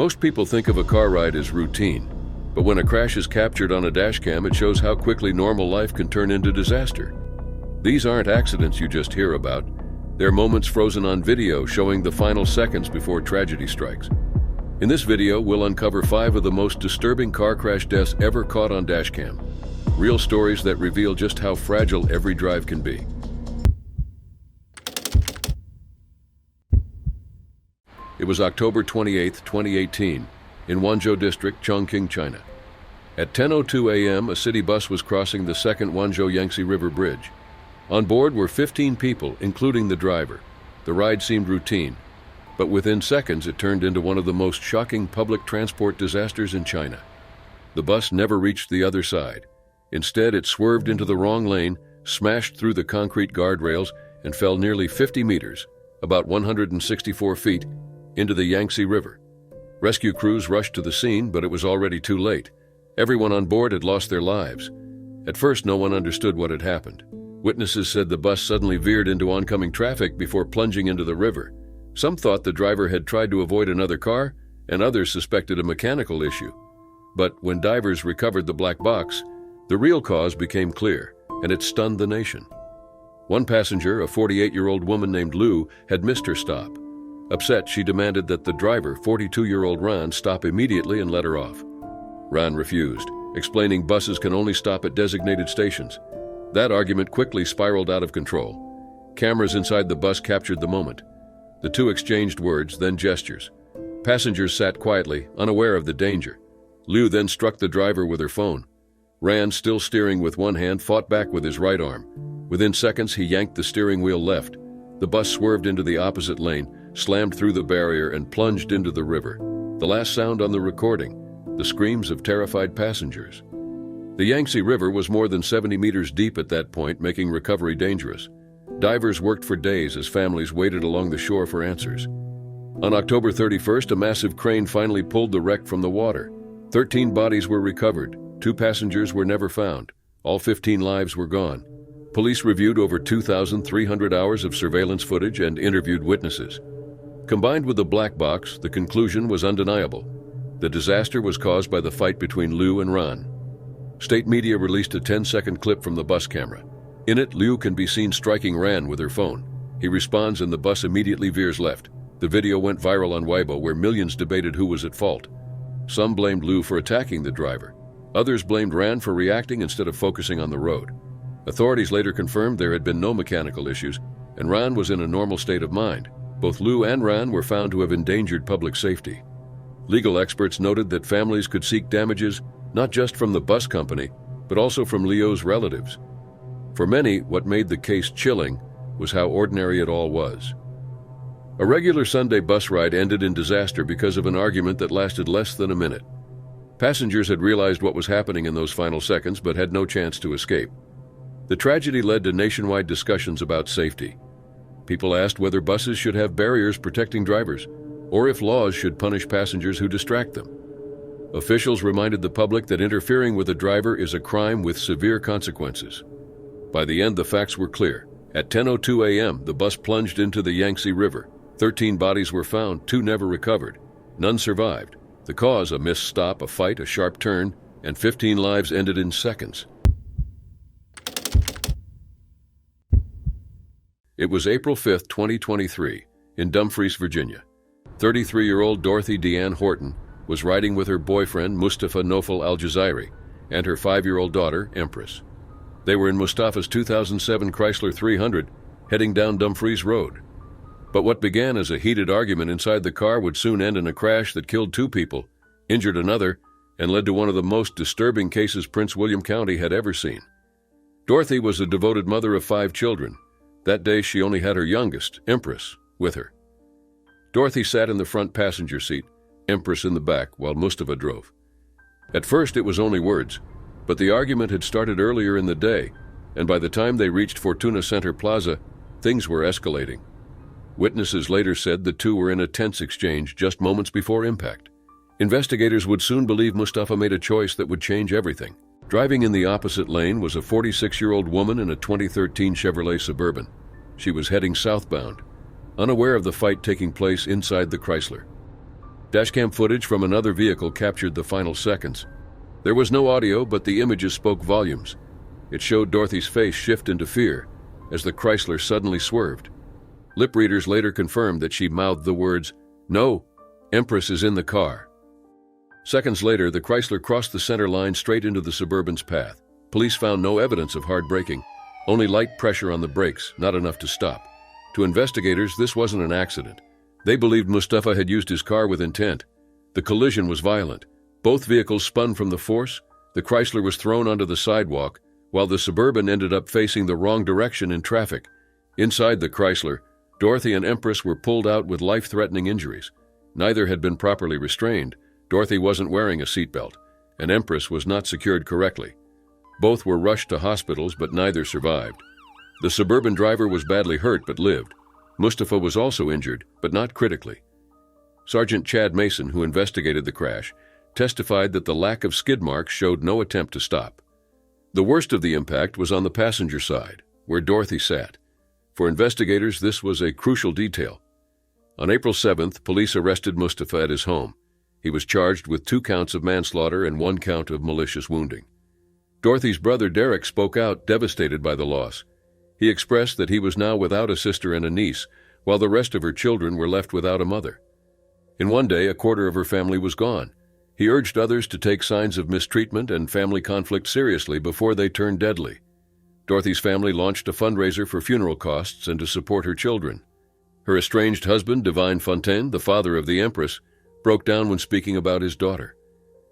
Most people think of a car ride as routine, but when a crash is captured on a dashcam, it shows how quickly normal life can turn into disaster. These aren't accidents you just hear about. They're moments frozen on video showing the final seconds before tragedy strikes. In this video, we'll uncover 5 of the most disturbing car crash deaths ever caught on dashcam. Real stories that reveal just how fragile every drive can be. It was October 28, 2018, in Wanzhou District, Chongqing, China. At 10:02 a.m., a city bus was crossing the second Wanzhou Yangtze River Bridge. On board were 15 people, including the driver. The ride seemed routine, but within seconds it turned into one of the most shocking public transport disasters in China. The bus never reached the other side. Instead, it swerved into the wrong lane, smashed through the concrete guardrails, and fell nearly 50 meters, about 164 feet, into the Yangtze River. Rescue crews rushed to the scene, but it was already too late. Everyone on board had lost their lives. At first, no one understood what had happened. Witnesses said the bus suddenly veered into oncoming traffic before plunging into the river. Some thought the driver had tried to avoid another car, and others suspected a mechanical issue. But when divers recovered the black box, the real cause became clear, and it stunned the nation. One passenger, a 48-year-old woman named Lu, had missed her stop. Upset, she demanded that the driver, 42-year-old Ran, stop immediately and let her off. Ran refused, explaining buses can only stop at designated stations. That argument quickly spiraled out of control. Cameras inside the bus captured the moment. The two exchanged words, then gestures. Passengers sat quietly, unaware of the danger. Lu then struck the driver with her phone. Ran, still steering with one hand, fought back with his right arm. Within seconds, he yanked the steering wheel left. The bus swerved into the opposite lane, slammed through the barrier, and plunged into the river. The last sound on the recording, the screams of terrified passengers. The Yangtze River was more than 70 meters deep at that point, making recovery dangerous. Divers worked for days as families waited along the shore for answers. On October 31st, a massive crane finally pulled the wreck from the water. 13 bodies were recovered. 2 passengers were never found. All 15 lives were gone. Police reviewed over 2,300 hours of surveillance footage and interviewed witnesses. Combined with the black box, the conclusion was undeniable. The disaster was caused by the fight between Lu and Ran. State media released a 10-second clip from the bus camera. In it, Lu can be seen striking Ran with her phone. He responds and the bus immediately veers left. The video went viral on Weibo, where millions debated who was at fault. Some blamed Lu for attacking the driver. Others blamed Ran for reacting instead of focusing on the road. Authorities later confirmed there had been no mechanical issues, and Ran was in a normal state of mind. Both Lu and Ran were found to have endangered public safety. Legal experts noted that families could seek damages not just from the bus company, but also from Liu's relatives. For many, what made the case chilling was how ordinary it all was. A regular Sunday bus ride ended in disaster because of an argument that lasted less than a minute. Passengers had realized what was happening in those final seconds, but had no chance to escape. The tragedy led to nationwide discussions about safety. People asked whether buses should have barriers protecting drivers, or if laws should punish passengers who distract them. Officials reminded the public that interfering with a driver is a crime with severe consequences. By the end, the facts were clear. At 10:02 a.m., the bus plunged into the Yangtze River. 13 bodies were found, 2 never recovered. None survived. The cause, a missed stop, a fight, a sharp turn, and 15 lives ended in seconds. It was April 5, 2023, in Dumfries, Virginia. 33-year-old Dorothy Deanne Horton was riding with her boyfriend, Mustafa Nofal Al-Jazairi, and her 5-year-old daughter, Empress. They were in Mustafa's 2007 Chrysler 300, heading down Dumfries Road. But what began as a heated argument inside the car would soon end in a crash that killed 2 people, injured another, and led to one of the most disturbing cases Prince William County had ever seen. Dorothy was a devoted mother of 5 children. That day, she only had her youngest, Empress, with her. Dorothy sat in the front passenger seat, Empress in the back, while Mustafa drove. At first, it was only words, but the argument had started earlier in the day, and by the time they reached Fortuna Center Plaza, things were escalating. Witnesses later said the two were in a tense exchange just moments before impact. Investigators would soon believe Mustafa made a choice that would change everything. Driving in the opposite lane was a 46-year-old woman in a 2013 Chevrolet Suburban. She was heading southbound, unaware of the fight taking place inside the Chrysler. Dashcam footage from another vehicle captured the final seconds. There was no audio, but the images spoke volumes. It showed Dorothy's face shift into fear as the Chrysler suddenly swerved. Lip readers later confirmed that she mouthed the words, "No, Empress is in the car." Seconds later, the Chrysler crossed the center line straight into the Suburban's path. Police found no evidence of hard braking, only light pressure on the brakes, not enough to stop. To investigators, this wasn't an accident. They believed Mustafa had used his car with intent. The collision was violent. Both vehicles spun from the force. The Chrysler was thrown onto the sidewalk, while the Suburban ended up facing the wrong direction in traffic. Inside the Chrysler, Dorothy and Empress were pulled out with life-threatening injuries. Neither had been properly restrained. Dorothy wasn't wearing a seatbelt, and Empress was not secured correctly. Both were rushed to hospitals, but neither survived. The Suburban driver was badly hurt but lived. Mustafa was also injured, but not critically. Sergeant Chad Mason, who investigated the crash, testified that the lack of skid marks showed no attempt to stop. The worst of the impact was on the passenger side, where Dorothy sat. For investigators, this was a crucial detail. On April 7th, police arrested Mustafa at his home. He was charged with 2 counts of manslaughter and 1 count of malicious wounding. Dorothy's brother Derek spoke out, devastated by the loss. He expressed that he was now without a sister and a niece, while the rest of her children were left without a mother. In one day, a quarter of her family was gone. He urged others to take signs of mistreatment and family conflict seriously before they turned deadly. Dorothy's family launched a fundraiser for funeral costs and to support her children. Her estranged husband, Divine Fontaine, the father of the Empress, broke down when speaking about his daughter.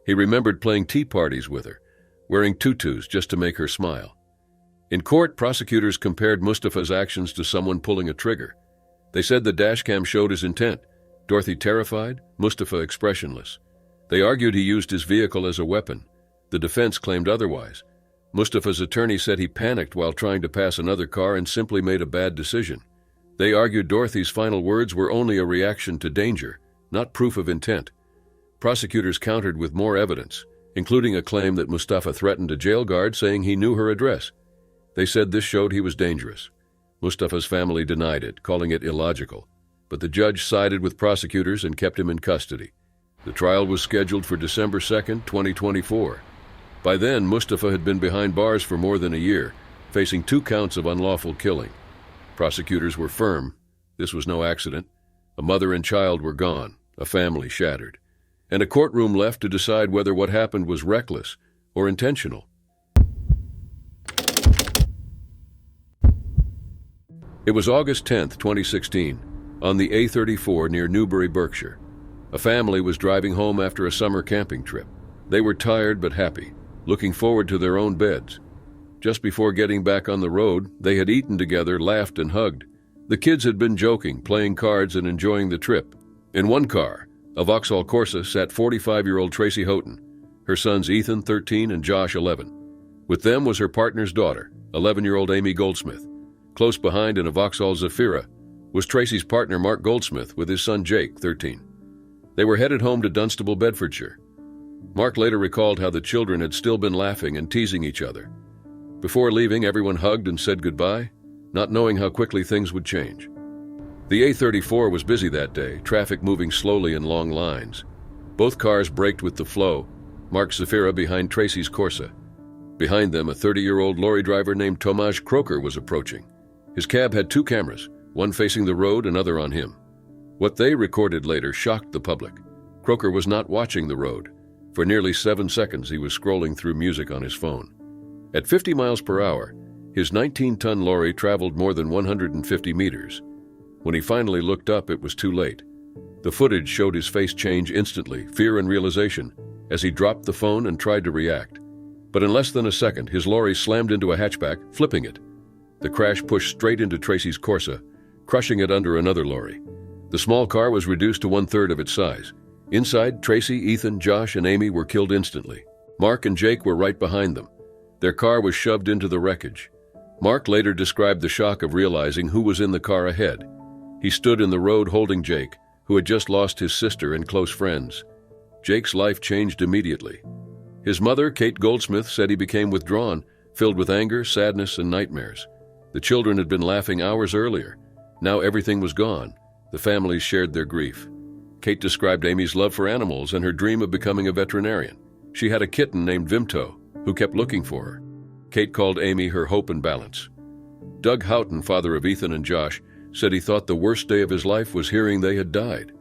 He remembered playing tea parties with her, wearing tutus just to make her smile. In court, prosecutors compared Mustafa's actions to someone pulling a trigger. They said the dashcam showed his intent, Dorothy terrified, Mustafa expressionless. They argued he used his vehicle as a weapon. The defense claimed otherwise. Mustafa's attorney said he panicked while trying to pass another car and simply made a bad decision. They argued Dorothy's final words were only a reaction to danger, not proof of intent. Prosecutors countered with more evidence, including a claim that Mustafa threatened a jail guard saying he knew her address. They said this showed he was dangerous. Mustafa's family denied it, calling it illogical, but the judge sided with prosecutors and kept him in custody. The trial was scheduled for December 2nd, 2024. By then, Mustafa had been behind bars for more than a year, facing 2 counts of unlawful killing. Prosecutors were firm. This was no accident. A mother and child were gone, a family shattered, and a courtroom left to decide whether what happened was reckless or intentional. It was August 10th, 2016, on the A34 near Newbury, Berkshire. A family was driving home after a summer camping trip. They were tired but happy, looking forward to their own beds. Just before getting back on the road, they had eaten together, laughed, and hugged. The kids had been joking, playing cards, and enjoying the trip. In one car, a Vauxhall Corsa, sat 45-year-old Tracy Houghton, her sons Ethan, 13, and Josh, 11. With them was her partner's daughter, 11-year-old Amy Goldsmith. Close behind in a Vauxhall Zafira was Tracy's partner Mark Goldsmith with his son Jake, 13. They were headed home to Dunstable, Bedfordshire. Mark later recalled how the children had still been laughing and teasing each other. Before leaving, everyone hugged and said goodbye, not knowing how quickly things would change. The A34 was busy that day, traffic moving slowly in long lines. Both cars braked with the flow, Mark's Zafira behind Tracy's Corsa. Behind them, a 30-year-old lorry driver named Tomasz Kroker was approaching. His cab had 2 cameras, one facing the road, another on him. What they recorded later shocked the public. Kroker was not watching the road. For nearly 7 seconds, he was scrolling through music on his phone. At 50 miles per hour, his 19-ton lorry traveled more than 150 meters. When he finally looked up, it was too late. The footage showed his face change instantly, fear and realization, as he dropped the phone and tried to react. But in less than a second, his lorry slammed into a hatchback, flipping it. The crash pushed straight into Tracy's Corsa, crushing it under another lorry. The small car was reduced to 1/3 of its size. Inside, Tracy, Ethan, Josh, and Amy were killed instantly. Mark and Jake were right behind them. Their car was shoved into the wreckage. Mark later described the shock of realizing who was in the car ahead. He stood in the road holding Jake, who had just lost his sister and close friends. Jake's life changed immediately. His mother, Kate Goldsmith, said he became withdrawn, filled with anger, sadness, and nightmares. The children had been laughing hours earlier. Now everything was gone. The families shared their grief. Kate described Amy's love for animals and her dream of becoming a veterinarian. She had a kitten named Vimto, who kept looking for her. Kate called Amy her hope and balance. Doug Houghton, father of Ethan and Josh, said he thought the worst day of his life was hearing they had died.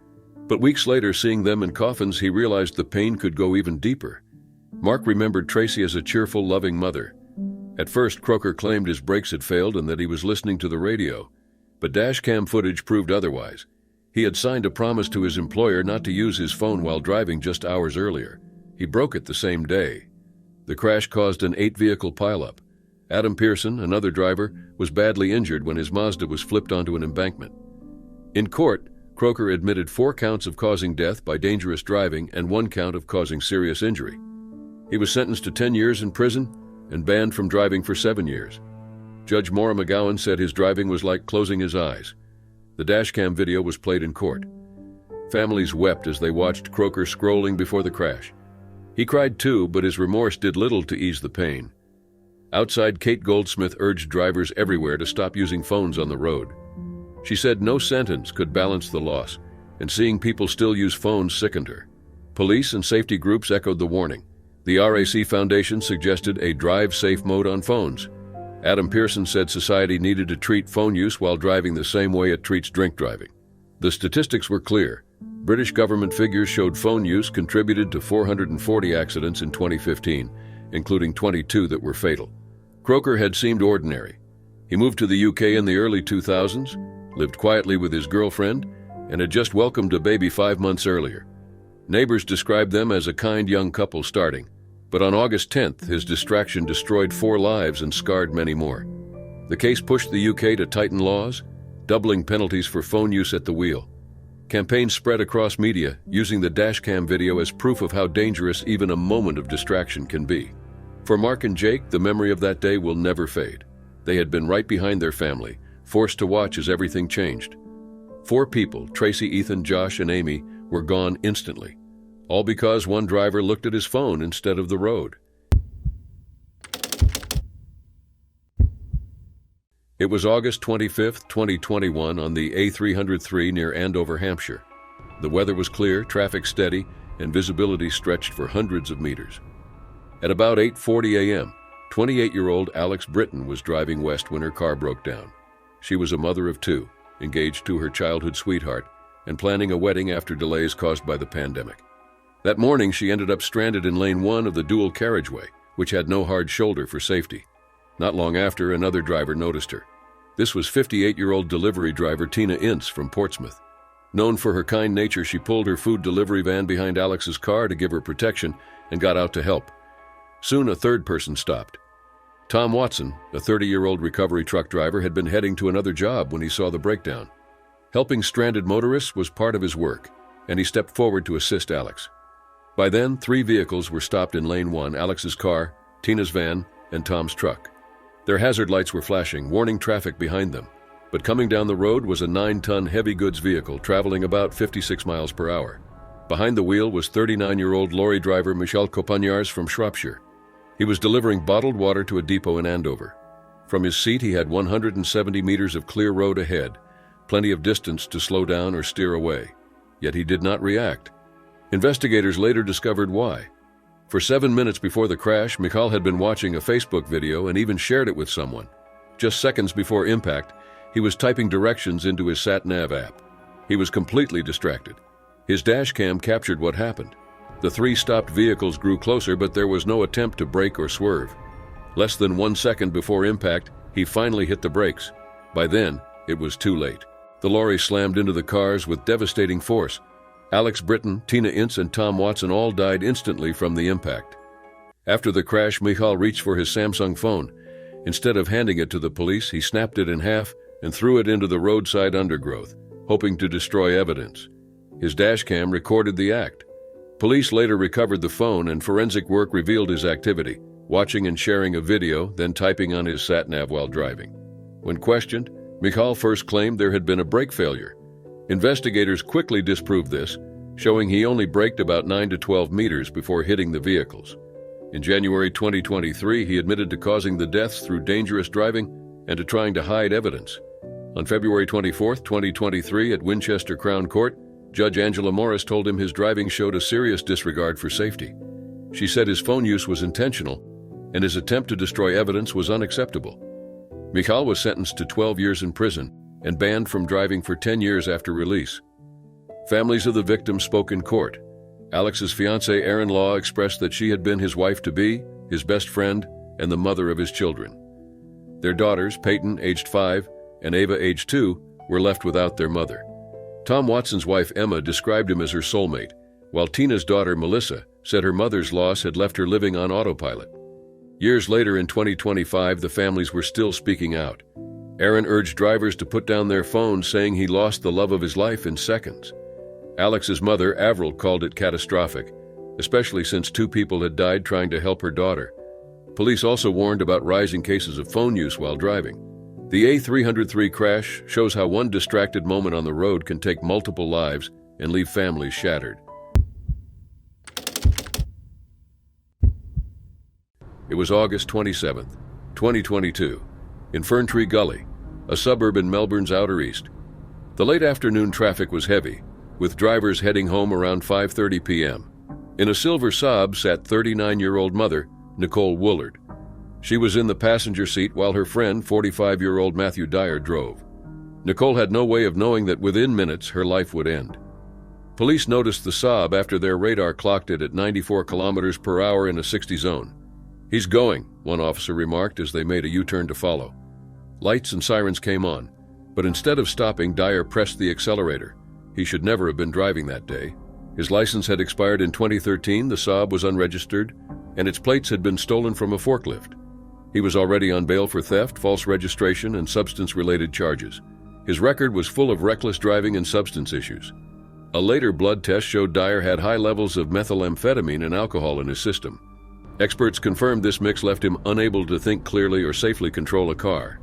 But weeks later, seeing them in coffins, he realized the pain could go even deeper. Mark remembered Tracy as a cheerful, loving mother. At first, Croker claimed his brakes had failed and that he was listening to the radio. But dashcam footage proved otherwise. He had signed a promise to his employer not to use his phone while driving just hours earlier. He broke it the same day. The crash caused an 8-vehicle pileup. Adam Pearson, another driver, was badly injured when his Mazda was flipped onto an embankment. In court, Croker admitted 4 counts of causing death by dangerous driving and 1 count of causing serious injury. He was sentenced to 10 years in prison and banned from driving for 7 years. Judge Maura McGowan said his driving was like closing his eyes. The dashcam video was played in court. Families wept as they watched Croker scrolling before the crash. He cried too, but his remorse did little to ease the pain. Outside, Kate Goldsmith urged drivers everywhere to stop using phones on the road. She said no sentence could balance the loss, and seeing people still use phones sickened her. Police and safety groups echoed the warning. The RAC Foundation suggested a drive-safe mode on phones. Adam Pearson said society needed to treat phone use while driving the same way it treats drink driving. The statistics were clear. British government figures showed phone use contributed to 440 accidents in 2015, including 22 that were fatal. Croker had seemed ordinary. He moved to the UK in the early 2000s, lived quietly with his girlfriend, and had just welcomed a baby 5 months earlier. Neighbors described them as a kind young couple starting. But on August 10th, his distraction destroyed 4 lives and scarred many more. The case pushed the UK to tighten laws, doubling penalties for phone use at the wheel. Campaigns spread across media, using the dashcam video as proof of how dangerous even a moment of distraction can be. For Mark and Jake, the memory of that day will never fade. They had been right behind their family, forced to watch as everything changed. 4 people, Tracy, Ethan, Josh, and Amy, were gone instantly. All because one driver looked at his phone instead of the road. It was August 25, 2021, on the A303 near Andover, Hampshire. The weather was clear, traffic steady, and visibility stretched for hundreds of meters. At about 8:40 a.m., 28-year-old Alex Britton was driving west when her car broke down. She was a mother of 2, engaged to her childhood sweetheart, and planning a wedding after delays caused by the pandemic. That morning, she ended up stranded in lane 1 of the dual carriageway, which had no hard shoulder for safety. Not long after, another driver noticed her. This was 58-year-old delivery driver Tina Ince from Portsmouth. Known for her kind nature, she pulled her food delivery van behind Alex's car to give her protection and got out to help. Soon, a third person stopped. Tom Watson, a 30-year-old recovery truck driver, had been heading to another job when he saw the breakdown. Helping stranded motorists was part of his work, and he stepped forward to assist Alex. By then, 3 vehicles were stopped in lane 1, Alex's car, Tina's van, and Tom's truck. Their hazard lights were flashing, warning traffic behind them. But coming down the road was a 9-ton heavy goods vehicle traveling about 56 miles per hour. Behind the wheel was 39-year-old lorry driver Michel Copagnars from Shropshire. He was delivering bottled water to a depot in Andover. From his seat, he had 170 meters of clear road ahead, plenty of distance to slow down or steer away. Yet he did not react. Investigators later discovered why. For 7 minutes before the crash, Michal had been watching a Facebook video and even shared it with someone. Just seconds before impact, he was typing directions into his sat-nav app. He was completely distracted. His dashcam captured what happened. The 3 stopped vehicles grew closer, but there was no attempt to brake or swerve. Less than 1 second before impact, he finally hit the brakes. By then, it was too late. The lorry slammed into the cars with devastating force. Alex Britton, Tina Ince, and Tom Watson all died instantly from the impact. After the crash, Michal reached for his Samsung phone. Instead of handing it to the police, he snapped it in half and threw it into the roadside undergrowth, hoping to destroy evidence. His dashcam recorded the act. Police later recovered the phone, and forensic work revealed his activity, watching and sharing a video, then typing on his sat-nav while driving. When questioned, Michal first claimed there had been a brake failure. Investigators quickly disproved this, showing he only braked about 9 to 12 meters before hitting the vehicles. In January 2023, he admitted to causing the deaths through dangerous driving and to trying to hide evidence. On February 24, 2023, at Winchester Crown Court, Judge Angela Morris told him his driving showed a serious disregard for safety. She said his phone use was intentional and his attempt to destroy evidence was unacceptable. Michal was sentenced to 12 years in prison and banned from driving for 10 years after release. Families of the victims spoke in court. Alex's fiancée, Erin Law, expressed that she had been his wife-to-be, his best friend, and the mother of his children. Their daughters, Peyton, aged 5, and Ava, aged 2, were left without their mother. Tom Watson's wife, Emma, described him as her soulmate, while Tina's daughter, Melissa, said her mother's loss had left her living on autopilot. Years later, in 2025, the families were still speaking out. Erin urged drivers to put down their phones, saying he lost the love of his life in seconds. Alex's mother, Avril, called it catastrophic, especially since 2 people had died trying to help her daughter. Police also warned about rising cases of phone use while driving. The A303 crash shows how one distracted moment on the road can take multiple lives and leave families shattered. It was August 27, 2022, in Ferntree Gully, a suburb in Melbourne's Outer East. The late afternoon traffic was heavy, with drivers heading home around 5:30 p.m. In a silver Saab sat 39-year-old mother, Nicole Woolard. She was in the passenger seat while her friend, 45-year-old Matthew Dyer, drove. Nicole had no way of knowing that within minutes her life would end. Police noticed the Saab after their radar clocked it at 94 kilometers per hour in a 60 zone. "He's going," one officer remarked as they made a U-turn to follow. Lights and sirens came on, but instead of stopping, Dyer pressed the accelerator. He should never have been driving that day. His license had expired in 2013, the Saab was unregistered, and its plates had been stolen from a forklift. He was already on bail for theft, false registration, and substance-related charges. His record was full of reckless driving and substance issues. A later blood test showed Dyer had high levels of methamphetamine and alcohol in his system. Experts confirmed this mix left him unable to think clearly or safely control a car.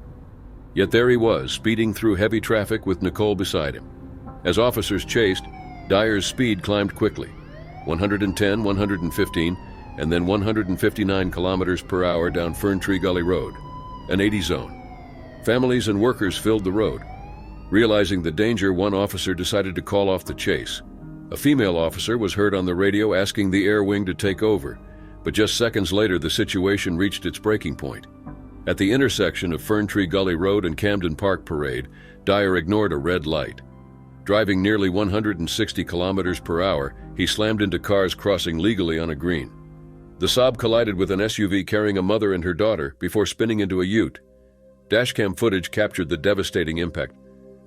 Yet there he was, speeding through heavy traffic with Nicole beside him. As officers chased, Dyer's speed climbed quickly, 110, 115, and then 159 kilometers per hour down Ferntree Gully Road, an 80 zone. Families and workers filled the road. Realizing the danger, one officer decided to call off the chase. A female officer was heard on the radio asking the air wing to take over, but just seconds later the situation reached its breaking point. At the intersection of Ferntree Gully Road and Camden Park Parade, Dyer ignored a red light. Driving nearly 160 kilometers per hour, he slammed into cars crossing legally on a green. The Saab collided with an SUV carrying a mother and her daughter before spinning into a ute. Dashcam footage captured the devastating impact.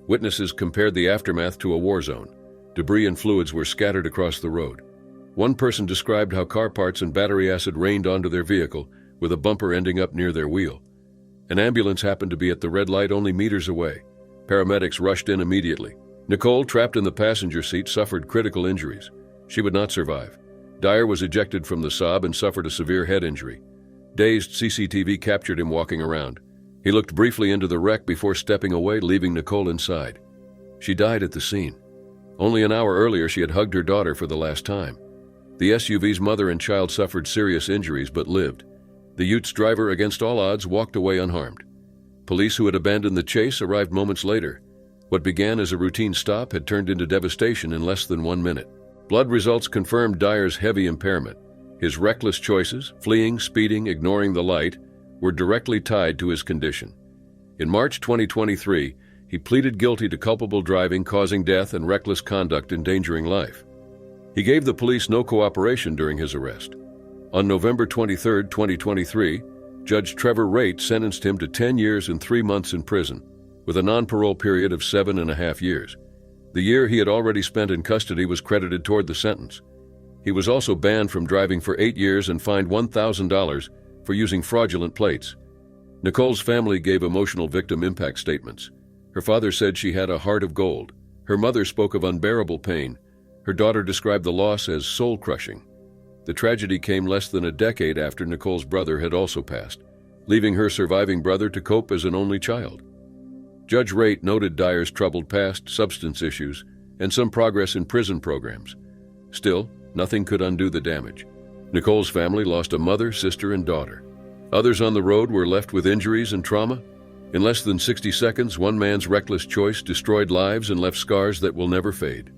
Witnesses compared the aftermath to a war zone. Debris and fluids were scattered across the road. One person described how car parts and battery acid rained onto their vehicle, with a bumper ending up near their wheel. An ambulance happened to be at the red light only meters away. Paramedics rushed in immediately. Nicole, trapped in the passenger seat, suffered critical injuries. She would not survive. Dyer was ejected from the Saab and suffered a severe head injury. Dazed, CCTV captured him walking around. He looked briefly into the wreck before stepping away, leaving Nicole inside. She died at the scene. Only an hour earlier, she had hugged her daughter for the last time. The SUV's mother and child suffered serious injuries but lived. The ute's driver, against all odds, walked away unharmed. Police who had abandoned the chase arrived moments later. What began as a routine stop had turned into devastation in less than 1 minute. Blood results confirmed Dyer's heavy impairment. His reckless choices, fleeing, speeding, ignoring the light, were directly tied to his condition. In March 2023, he pleaded guilty to culpable driving causing death and reckless conduct endangering life. He gave the police no cooperation during his arrest. On November 23, 2023, Judge Trevor Raitt sentenced him to 10 years and 3 months in prison, with a non-parole period of 7.5 years. The year he had already spent in custody was credited toward the sentence. He was also banned from driving for 8 years and fined $1,000 for using fraudulent plates. Nicole's family gave emotional victim impact statements. Her father said she had a heart of gold. Her mother spoke of unbearable pain. Her daughter described the loss as soul-crushing. The tragedy came less than a decade after Nicole's brother had also passed, leaving her surviving brother to cope as an only child. Judge Raitt noted Dyer's troubled past, substance issues, and some progress in prison programs. Still, nothing could undo the damage. Nicole's family lost a mother, sister, and daughter. Others on the road were left with injuries and trauma. In less than 60 seconds, one man's reckless choice destroyed lives and left scars that will never fade.